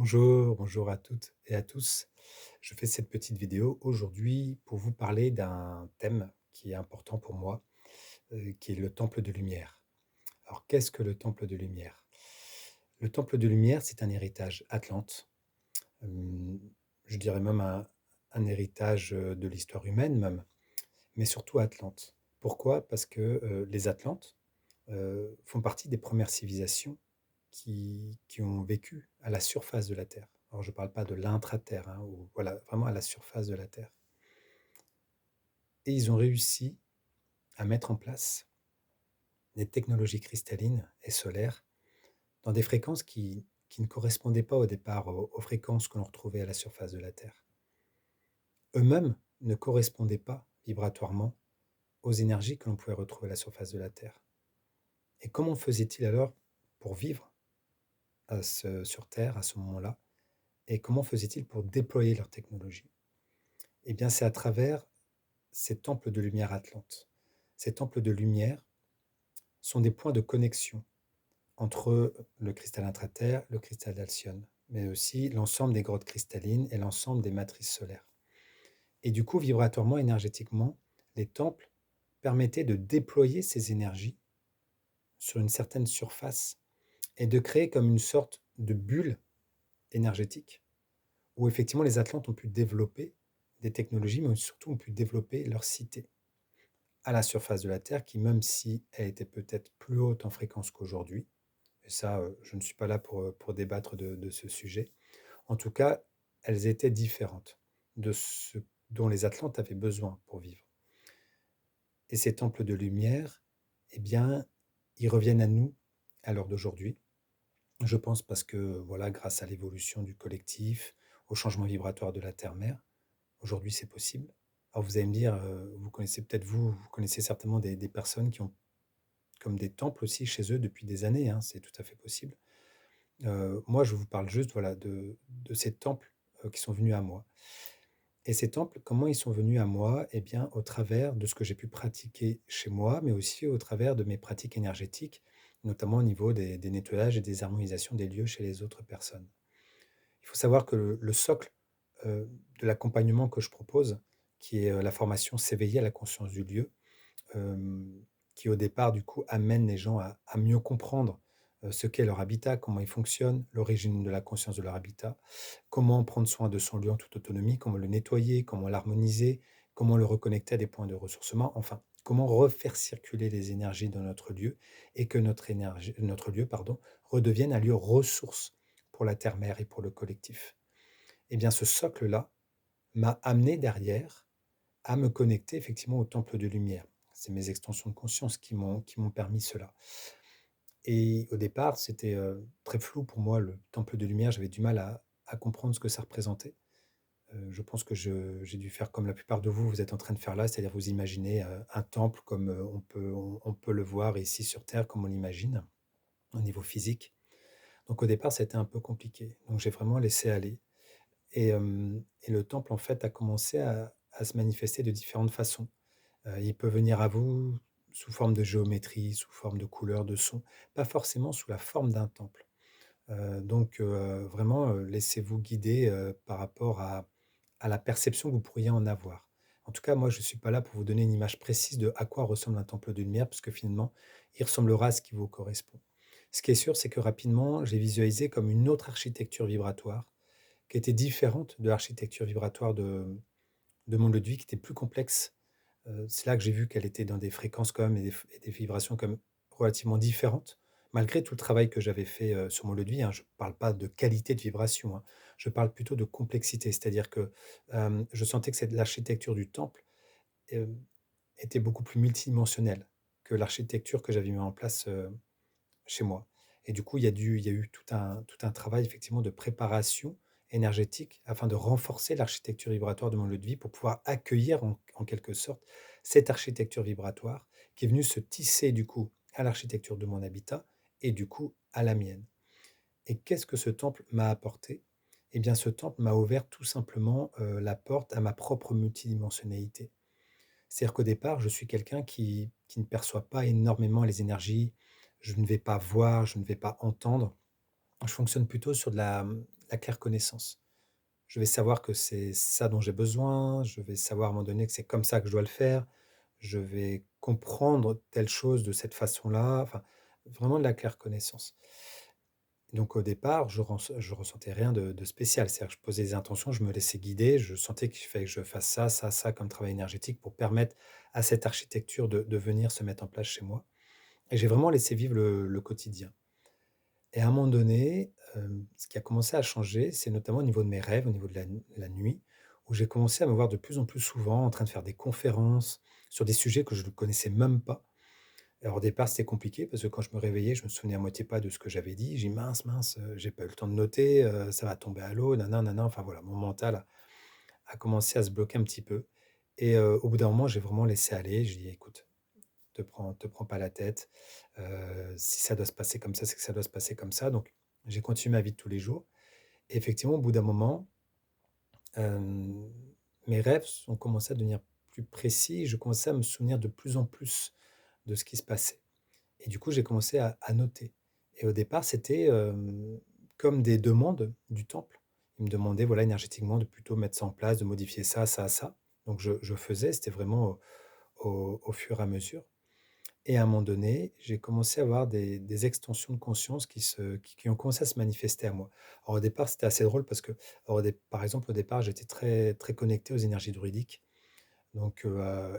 Bonjour, bonjour à toutes et à tous. Je fais cette petite vidéo aujourd'hui pour vous parler d'un thème qui est important pour moi, qui est le temple de lumière. Alors, qu'est-ce que le temple de lumière? Le temple de lumière, c'est un héritage atlante, euh, je dirais même un héritage de l'histoire humaine même, mais surtout atlante. Pourquoi? Parce que les Atlantes font partie des premières civilisations qui ont vécu à la surface de la Terre. Alors, je ne parle pas de l'intra-terre, hein, ou, voilà, vraiment à la surface de la Terre. Et ils ont réussi à mettre en place des technologies cristallines et solaires dans des fréquences qui ne correspondaient pas au départ aux fréquences que l'on retrouvait à la surface de la Terre. Eux-mêmes ne correspondaient pas vibratoirement aux énergies que l'on pouvait retrouver à la surface de la Terre. Et comment faisaient-ils alors pour vivre sur Terre à ce moment-là? Et comment faisaient-ils pour déployer leur technologie? Eh bien, c'est à travers ces temples de lumière atlante. Ces temples de lumière sont des points de connexion entre le cristal intraterre, le cristal d'Alcyone, mais aussi l'ensemble des grottes cristallines et l'ensemble des matrices solaires. Et du coup, vibratoirement, énergétiquement, les temples permettaient de déployer ces énergies sur une certaine surface et de créer comme une sorte de bulle énergétique où effectivement les Atlantes ont pu développer des technologies, mais surtout ont pu développer leur cité à la surface de la Terre, qui, même si elle était peut-être plus haute en fréquence qu'aujourd'hui, et ça, je ne suis pas là pour débattre de ce sujet, en tout cas, elles étaient différentes de ce dont les Atlantes avaient besoin pour vivre. Et ces temples de lumière, eh bien, ils reviennent à nous à l'heure d'aujourd'hui. Je pense parce que, voilà, grâce à l'évolution du collectif, au changement vibratoire de la Terre-Mère, aujourd'hui c'est possible. Alors vous allez me dire, vous connaissez peut-être vous connaissez certainement des personnes qui ont comme des temples aussi chez eux depuis des années, hein, c'est tout à fait possible. Moi, je vous parle juste, voilà, de ces temples, qui sont venus à moi. Et ces temples, comment ils sont venus à moi? Eh bien, au travers de ce que j'ai pu pratiquer chez moi, mais aussi au travers de mes pratiques énergétiques, notamment au niveau des nettoyages et des harmonisations des lieux chez les autres personnes. Il faut savoir que le socle, de l'accompagnement que je propose, qui est, la formation «S'éveiller à la conscience du lieu», qui au départ, du coup, amène les gens à mieux comprendre ce qu'est leur habitat, comment il fonctionne, l'origine de la conscience de leur habitat, comment prendre soin de son lieu en toute autonomie, comment le nettoyer, comment l'harmoniser, comment le reconnecter à des points de ressourcement, enfin, comment refaire circuler les énergies dans notre lieu et que notre lieu, pardon, redevienne un lieu ressource pour la terre-mère et pour le collectif. Eh bien, ce socle-là m'a amené derrière à me connecter effectivement au temple de lumière. C'est mes extensions de conscience qui m'ont permis cela. Et au départ, c'était, très flou pour moi, le temple de lumière. J'avais du mal à comprendre ce que ça représentait. Je pense que j'ai dû faire comme la plupart de vous, vous êtes en train de faire là, c'est-à-dire vous imaginez, un temple comme, on peut le voir ici sur terre, comme on l'imagine, au niveau physique. Donc au départ, c'était un peu compliqué. Donc j'ai vraiment laissé aller et le temple, en fait, a commencé à se manifester de différentes façons. Il peut venir à vous sous forme de géométrie, sous forme de couleurs, de sons, pas forcément sous la forme d'un temple. Donc vraiment, laissez-vous guider, par rapport à la perception que vous pourriez en avoir. En tout cas, moi, je ne suis pas là pour vous donner une image précise de à quoi ressemble un temple de lumière, parce que finalement, il ressemblera à ce qui vous correspond. Ce qui est sûr, c'est que rapidement, j'ai visualisé comme une autre architecture vibratoire qui était différente de l'architecture vibratoire de mon lieu de vie, qui était plus complexe. C'est là que j'ai vu qu'elle était dans des fréquences quand même et des vibrations quand même relativement différentes, malgré tout le travail que j'avais fait, sur mon lieu de vie, hein. Je ne parle pas de qualité de vibration, hein, je parle plutôt de complexité. C'est-à-dire que, je sentais que cette l'architecture du temple, hem, était beaucoup plus multidimensionnelle que l'architecture que j'avais mis en place, chez moi. Et du coup, il y a eu tout un travail effectivement de préparation énergétique afin de renforcer l'architecture vibratoire de mon lieu de vie pour pouvoir accueillir en quelque sorte cette architecture vibratoire qui est venue se tisser du coup à l'architecture de mon habitat et du coup à la mienne. Et qu'est-ce que ce temple m'a apporté? Eh bien, ce temple m'a ouvert tout simplement, la porte à ma propre multidimensionnalité. C'est-à-dire qu'au départ, je suis quelqu'un qui ne perçoit pas énormément les énergies. Je ne vais pas voir, je ne vais pas entendre. Je fonctionne plutôt sur de la claire connaissance. Je vais savoir que c'est ça dont j'ai besoin, je vais savoir à un moment donné que c'est comme ça que je dois le faire, je vais comprendre telle chose de cette façon-là, enfin, vraiment de la claire connaissance. Donc au départ, je ressentais rien de spécial. C'est-à-dire que je posais des intentions, je me laissais guider, je sentais qu'il fallait que je fasse ça, ça, ça comme travail énergétique pour permettre à cette architecture de venir se mettre en place chez moi. Et j'ai vraiment laissé vivre le quotidien. Et à un moment donné, ce qui a commencé à changer, c'est notamment au niveau de mes rêves, au niveau de la nuit, où j'ai commencé à me voir de plus en plus souvent en train de faire des conférences sur des sujets que je ne connaissais même pas. Alors au départ, c'était compliqué parce que quand je me réveillais, je me souvenais à moitié pas de ce que j'avais dit. J'ai dit: «Mince, mince, j'ai pas eu le temps de noter, ça va tomber à l'eau, nin nin Enfin voilà, mon mental a commencé à se bloquer un petit peu et au bout d'un moment, j'ai vraiment laissé aller. J'ai dit: «Écoute, te prends pas la tête, si ça doit se passer comme ça, c'est que ça doit se passer comme ça». Donc j'ai continué ma vie de tous les jours et effectivement, au bout d'un moment, hem, mes rêves ont commencé à devenir plus précis. Je commençais à me souvenir de plus en plus de ce qui se passait. Et du coup, j'ai commencé à noter et au départ, c'était, comme des demandes du temple. Il me demandait, voilà, énergétiquement de plutôt mettre ça en place, de modifier ça, ça, ça. Donc je faisais, c'était vraiment au fur et à mesure et à un moment donné, j'ai commencé à avoir des extensions de conscience qui ont commencé à se manifester à moi. Alors au départ, c'était assez drôle parce que, alors par exemple, au départ, j'étais très très connecté aux énergies druidiques donc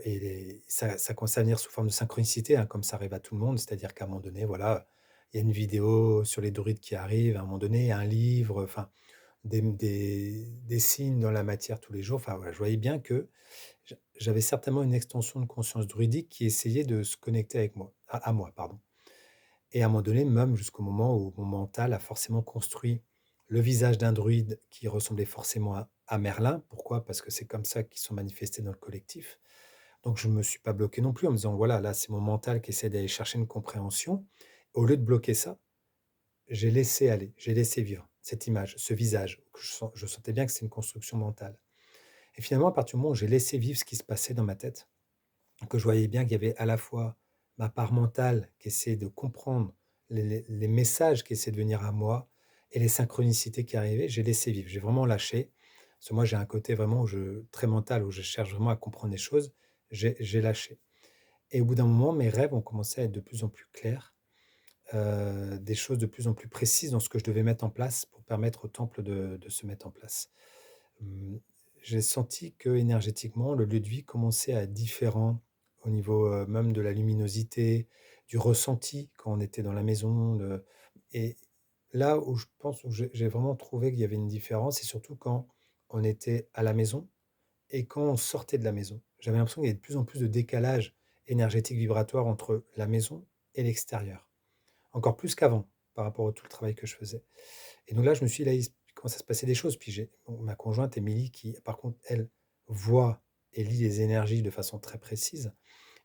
et ça commence à venir sous forme de synchronicité, hein, comme ça arrive à tout le monde. C'est-à-dire qu'à un moment donné, voilà, il y a une vidéo sur les druides qui arrive, à un moment donné, un livre, enfin des signes dans la matière tous les jours. Enfin voilà, je voyais bien que j'avais certainement une extension de conscience druidique qui essayait de se connecter avec moi à moi, pardon. Et à un moment donné, même jusqu'au moment où mon mental a forcément construit le visage d'un druide qui ressemblait forcément à Merlin. Pourquoi? Parce que c'est comme ça qu'ils sont manifestés dans le collectif. Donc je ne me suis pas bloqué non plus en me disant: «Voilà, là, c'est mon mental qui essaie d'aller chercher une compréhension». Au lieu de bloquer ça, j'ai laissé aller, j'ai laissé vivre cette image, ce visage que je sentais bien que c'est une construction mentale. Et finalement, à partir du moment où j'ai laissé vivre ce qui se passait dans ma tête, que je voyais bien qu'il y avait à la fois ma part mentale qui essayait de comprendre les messages qui essaient de venir à moi et les synchronicités qui arrivaient, j'ai laissé vivre. J'ai vraiment lâché. Parce que moi, j'ai un côté vraiment très mental, où je cherche vraiment à comprendre les choses. J'ai lâché. Et au bout d'un moment, mes rêves ont commencé à être de plus en plus clairs, des choses de plus en plus précises dans ce que je devais mettre en place pour permettre au temple de se mettre en place. Mmh, j'ai senti que énergétiquement, le lieu de vie commençait à être différent au niveau, même de la luminosité, du ressenti quand on était dans la maison, et là où je pense où j'ai vraiment trouvé qu'il y avait une différence, c'est surtout quand on était à la maison et quand on sortait de la maison. J'avais l'impression qu'il y avait de plus en plus de décalage énergétique vibratoire entre la maison et l'extérieur. Encore plus qu'avant, par rapport à tout le travail que je faisais. Et donc là, je me suis dit: «Là, il commence à se passer des choses». Puis j'ai ma conjointe Émilie qui, par contre, elle, voit et lit les énergies de façon très précise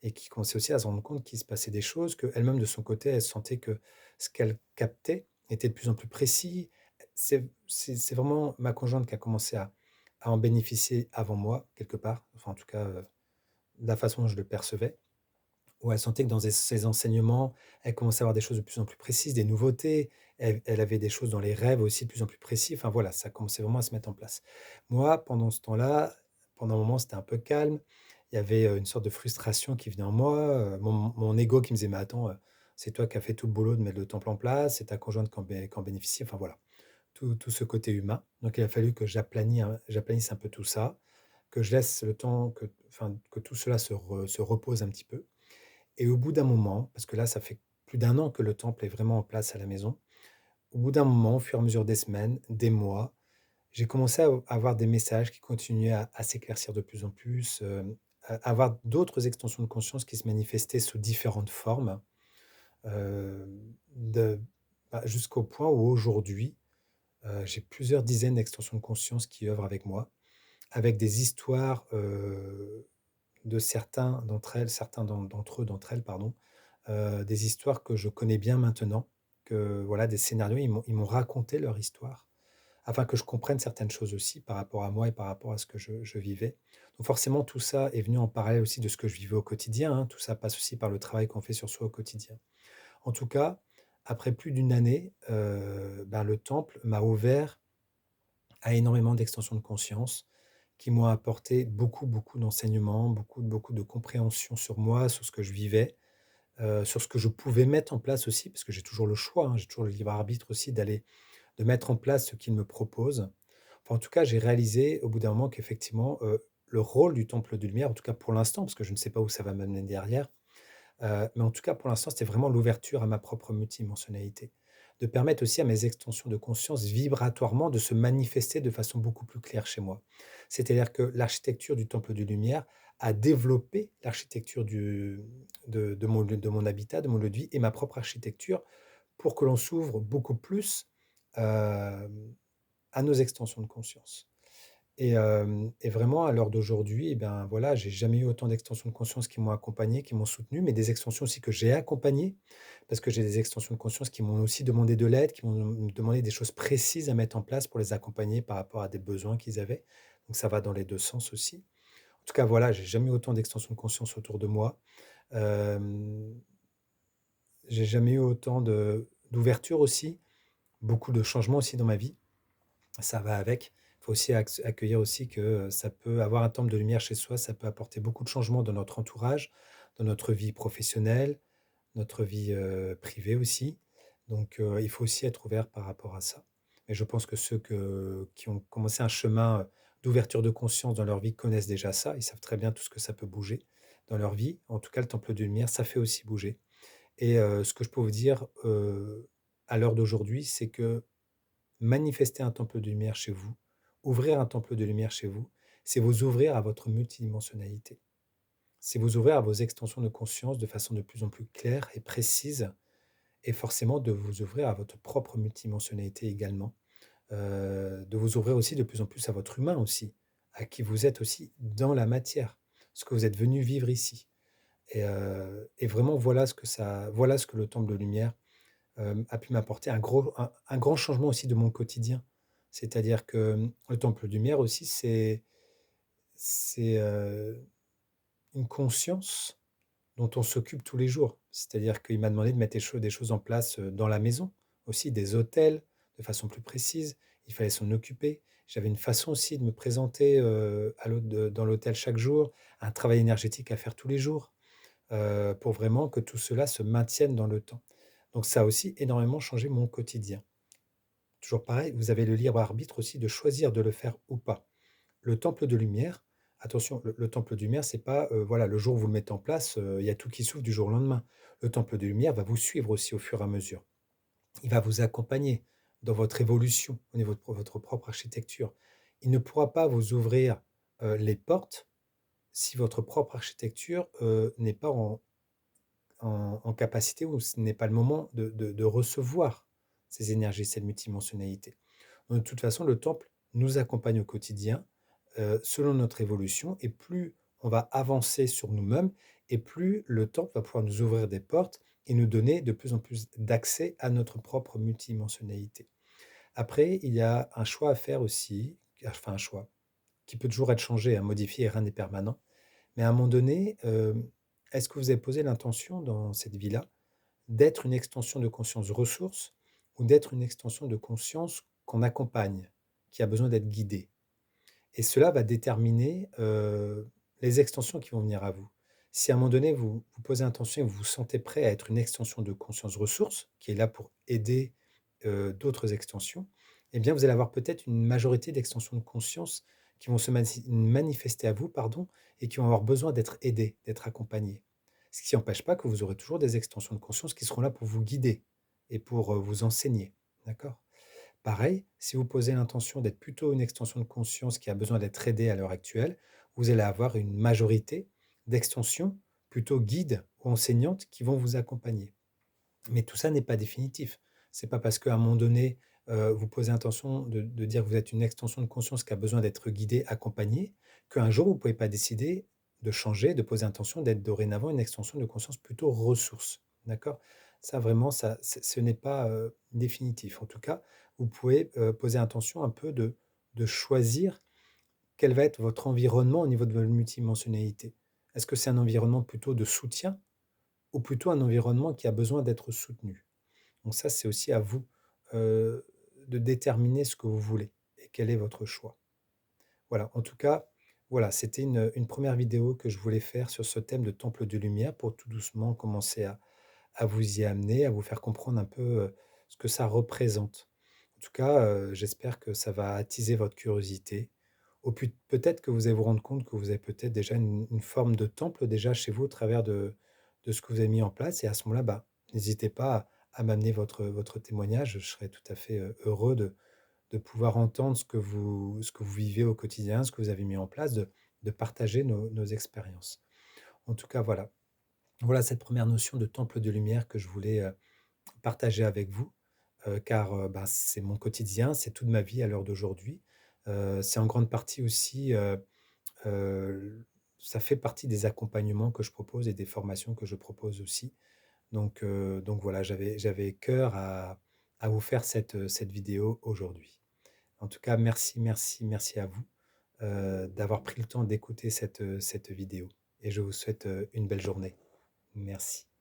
et qui commençait aussi à se rendre compte qu'il se passait des choses, qu'elle-même de son côté, elle sentait que ce qu'elle captait était de plus en plus précis. C'est vraiment ma conjointe qui a commencé à en bénéficier avant moi, quelque part, enfin, en tout cas, de la façon dont je le percevais. Où elle sentait que dans ses enseignements, elle commençait à avoir des choses de plus en plus précises, des nouveautés. Elle avait des choses dans les rêves aussi de plus en plus précis. Enfin voilà, ça commençait vraiment à se mettre en place. Moi, pendant ce temps-là, pendant un moment, c'était un peu calme. Il y avait, une sorte de frustration qui venait en moi, mon ego qui me disait: «Mais attends, c'est toi qui as fait tout le boulot de mettre le temple en place, c'est ta conjointe qui en bénéficie». Enfin voilà, tout ce côté humain. Donc il a fallu que j'aplanisse un peu tout ça, que je laisse le temps que tout cela se repose un petit peu. Et au bout d'un moment, parce que là, ça fait plus d'un an que le temple est vraiment en place à la maison. Au bout d'un moment, au fur et à mesure des semaines, des mois, j'ai commencé à avoir des messages qui continuaient à s'éclaircir de plus en plus, à avoir d'autres extensions de conscience qui se manifestaient sous différentes formes, de jusqu'au point où aujourd'hui, j'ai plusieurs dizaines d'extensions de conscience qui œuvrent avec moi, avec des histoires, de certains d'entre eux, pardon, des histoires que je connais bien maintenant, que voilà, des scénarios, ils m'ont raconté leur histoire, afin que je comprenne certaines choses aussi par rapport à moi et par rapport à ce que je vivais. Donc forcément, tout ça est venu en parallèle aussi de ce que je vivais au quotidien, hein. Tout ça passe aussi par le travail qu'on fait sur soi au quotidien. En tout cas, après plus d'une année, le temple m'a ouvert à énormément d'extensions de conscience qui m'ont apporté beaucoup, beaucoup d'enseignements, beaucoup de compréhension sur moi, sur ce que je vivais, sur ce que je pouvais mettre en place aussi, parce que j'ai toujours le choix, hein, j'ai toujours le libre arbitre aussi de mettre en place ce qu'ils me proposent. Enfin, en tout cas, j'ai réalisé au bout d'un moment qu'effectivement, le rôle du temple de lumière, en tout cas pour l'instant, parce que je ne sais pas où ça va m'amener derrière, mais en tout cas pour l'instant, c'était vraiment l'ouverture à ma propre multidimensionnalité. De permettre aussi à mes extensions de conscience vibratoirement de se manifester de façon beaucoup plus claire chez moi. C'est-à-dire que l'architecture du temple de lumière a développé l'architecture de mon habitat, de mon lieu de vie et ma propre architecture pour que l'on s'ouvre beaucoup plus, à nos extensions de conscience et vraiment à l'heure d'aujourd'hui et ben, voilà, j'ai jamais eu autant d'extensions de conscience qui m'ont accompagné, qui m'ont soutenu, mais des extensions aussi que j'ai accompagnées. Parce que j'ai des extensions de conscience qui m'ont aussi demandé de l'aide, qui m'ont demandé des choses précises à mettre en place pour les accompagner par rapport à des besoins qu'ils avaient. Donc ça va dans les 2 sens aussi. En tout cas, voilà, j'ai jamais eu autant d'extensions de conscience autour de moi. Hem, j'ai jamais eu autant d'ouverture aussi, beaucoup de changements aussi dans ma vie. Ça va avec. Il faut aussi accueillir aussi que, ça peut avoir un temple de lumière chez soi, ça peut apporter beaucoup de changements dans notre entourage, dans notre vie professionnelle, notre vie, privée aussi. Donc, il faut aussi être ouvert par rapport à ça. Et je pense que ceux qui ont commencé un chemin, d'ouverture de conscience dans leur vie connaissent déjà ça. Ils savent très bien tout ce que ça peut bouger dans leur vie. En tout cas, le temple de lumière, ça fait aussi bouger. Et ce que je peux vous dire, à l'heure d'aujourd'hui, c'est que manifester un temple de lumière chez vous, ouvrir un temple de lumière chez vous, c'est vous ouvrir à votre multidimensionnalité. C'est vous ouvrir à vos extensions de conscience de façon de plus en plus claire et précise et forcément de vous ouvrir à votre propre multidimensionnalité également. De vous ouvrir aussi de plus en plus à votre humain aussi, à qui vous êtes aussi dans la matière, ce que vous êtes venu vivre ici. Et vraiment voilà ce que le temple de lumière a pu m'apporter un grand changement aussi de mon quotidien. C'est-à-dire que, le temple lumière aussi, c'est une conscience dont on s'occupe tous les jours. C'est-à-dire qu'il m'a demandé de mettre des choses en place, dans la maison, aussi des hôtels, de façon plus précise. Il fallait s'en occuper. J'avais une façon aussi de me présenter, à l'hôte de dans l'hôtel chaque jour, un travail énergétique à faire tous les jours, pour vraiment que tout cela se maintienne dans le temps. Donc ça a aussi énormément changé mon quotidien. Toujours pareil, vous avez le libre arbitre aussi de choisir de le faire ou pas. Le temple de lumière, attention, le temple de lumière, c'est pas, voilà, le jour où vous le mettez en place, il y a tout qui s'ouvre du jour au lendemain. Le temple de lumière va vous suivre aussi au fur et à mesure. Il va vous accompagner dans votre évolution au niveau de votre propre architecture. Il ne pourra pas vous ouvrir, les portes si votre propre architecture, n'est pas en capacité ou ce n'est pas le moment de recevoir ces énergies, cette multidimensionnalité. De toute façon, le temple nous accompagne au quotidien, selon notre évolution et plus on va avancer sur nous-mêmes et plus le temple va pouvoir nous ouvrir des portes et nous donner de plus en plus d'accès à notre propre multidimensionnalité. Après, il y a un choix à faire aussi, enfin un choix, qui peut toujours être changé, à modifier, rien n'est permanent. Mais à un moment donné, est-ce que vous avez posé l'intention dans cette vie-là d'être une extension de conscience ressource ou d'être une extension de conscience qu'on accompagne, qui a besoin d'être guidée? Et cela va déterminer, les extensions qui vont venir à vous. Si à un moment donné, vous posez l'intention et vous vous sentez prêt à être une extension de conscience ressource, qui est là pour aider, d'autres extensions, eh bien, vous allez avoir peut-être une majorité d'extensions de conscience qui vont se manifester à vous, pardon, et qui vont avoir besoin d'être aidées, d'être accompagnées. Ce qui n'empêche pas que vous aurez toujours des extensions de conscience qui seront là pour vous guider et pour, vous enseigner. D'accord? Pareil, si vous posez l'intention d'être plutôt une extension de conscience qui a besoin d'être aidée à l'heure actuelle, vous allez avoir une majorité d'extensions plutôt guides ou enseignantes qui vont vous accompagner. Mais tout ça n'est pas définitif. C'est pas parce qu'à un moment donné, vous posez l'intention de dire que vous êtes une extension de conscience qui a besoin d'être guidée, accompagnée, qu'un jour vous ne pouvez pas décider de changer, de poser l'intention d'être dorénavant une extension de conscience plutôt ressource. D'accord? Ça vraiment, ce n'est pas, définitif. En tout cas, vous pouvez, poser l'intention un peu de choisir quel va être votre environnement au niveau de votre multidimensionnalité. Est-ce que c'est un environnement plutôt de soutien ou plutôt un environnement qui a besoin d'être soutenu? Donc ça, c'est aussi à vous, de déterminer ce que vous voulez quel est votre choix? Voilà, en tout cas, voilà, c'était une 1re vidéo que je voulais faire sur ce thème de temple de lumière pour tout doucement commencer à vous y amener, à vous faire comprendre un peu, ce que ça représente. En tout cas, j'espère que ça va attiser votre curiosité. Au put Peut-être que vous allez vous rendre compte que vous avez peut-être déjà une forme de temple déjà chez vous au travers de ce que vous avez mis en place et à ce moment-là, bah, n'hésitez pas à m'amener votre témoignage. Je serais tout à fait, heureux de pouvoir entendre ce que vous vivez au quotidien, ce que vous avez mis en place, de partager nos expériences. En tout cas, voilà. Voilà cette première notion de temple de lumière que je voulais, partager avec vous, car, bah, c'est mon quotidien, c'est toute ma vie à l'heure d'aujourd'hui. C'est en grande partie aussi, heu, ça fait partie des accompagnements que je propose et des formations que je propose aussi. Donc voilà, j'avais cœur à vous faire cette vidéo aujourd'hui. En tout cas, merci, merci, merci à vous, d'avoir pris le temps d'écouter cette vidéo et je vous souhaite, une belle journée. Merci.